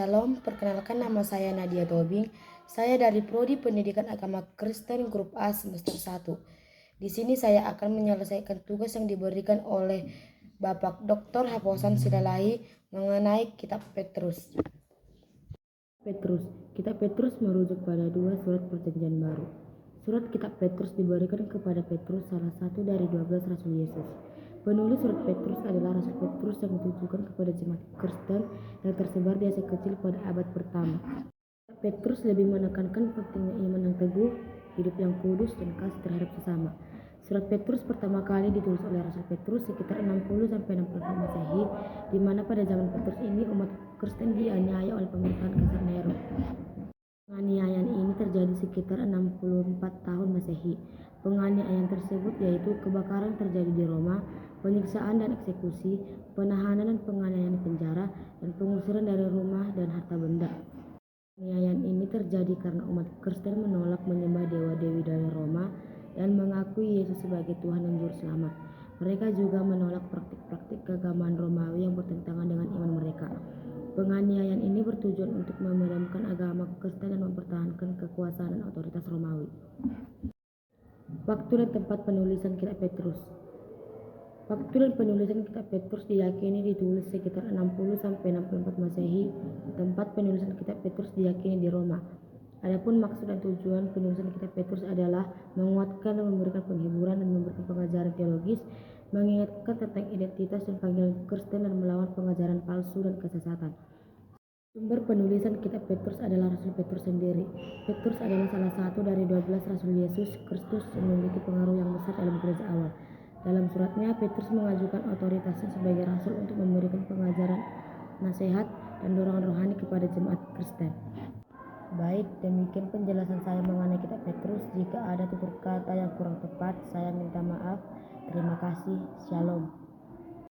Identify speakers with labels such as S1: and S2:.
S1: Shalom, perkenalkan nama saya Nadia Tobing. Saya dari Prodi Pendidikan Agama Kristen Grup A semester 1. Di sini saya akan menyelesaikan tugas yang diberikan oleh Bapak Dr. Haposan Sidalahi mengenai Kitab Petrus. Kitab Petrus merujuk pada dua surat perjanjian baru. Surat Kitab Petrus diberikan kepada Petrus, salah satu dari 12 Rasul Yesus. Penulis surat Petrus adalah Rasul Petrus yang ditujukan kepada jemaat Kristen yang tersebar di Asia Kecil pada abad pertama. Petrus lebih menekankan pentingnya iman yang teguh, hidup yang kudus, dan kasih terhadap sesama. Surat Petrus pertama kali ditulis oleh Rasul Petrus sekitar 60-64 Masehi, di mana pada zaman Petrus ini umat Kristen dianiaya oleh pemerintahan Kaisar Nero. Penganiayaan ini terjadi sekitar 64 tahun Masehi. Penganiayaan tersebut yaitu kebakaran terjadi di Roma, penyiksaan dan eksekusi, penahanan dan penganiayaan di penjara, dan pengusiran dari rumah dan harta benda. Penganiayaan ini terjadi karena umat Kristen menolak menyembah dewa-dewi dari Roma dan mengakui Yesus sebagai Tuhan dan Juru Selamat. Mereka juga menolak praktik-praktik keagamaan Romawi yang bertentangan dengan iman mereka. Penganiayaan ini bertujuan untuk memadamkan agama Kristen dan mempertahankan kekuasaan dan otoritas Romawi. Waktu dan tempat penulisan Kitab Petrus. Waktu dan penulisan Kitab Petrus diyakini ditulis sekitar 60-64 Masehi. Tempat penulisan Kitab Petrus diyakini di Roma. Adapun maksud dan tujuan penulisan Kitab Petrus adalah menguatkan dan memberikan penghiburan dan memberikan pengajaran teologis, mengingatkan tentang identitas dan panggilan Kristen dan melawan pengajaran palsu dan kesesatan. Sumber penulisan Kitab Petrus adalah Rasul Petrus sendiri. Petrus adalah salah satu dari 12 Rasul Yesus Kristus yang memiliki pengaruh yang besar dalam gereja awal. Dalam suratnya, Petrus mengajukan otoritasnya sebagai rasul untuk memberikan pengajaran, nasihat, dan dorongan rohani kepada jemaat Kristen. Baik, demikian penjelasan saya mengenai Kitab Petrus. Jika ada tutur kata yang kurang tepat, saya minta maaf. Terima kasih. Shalom.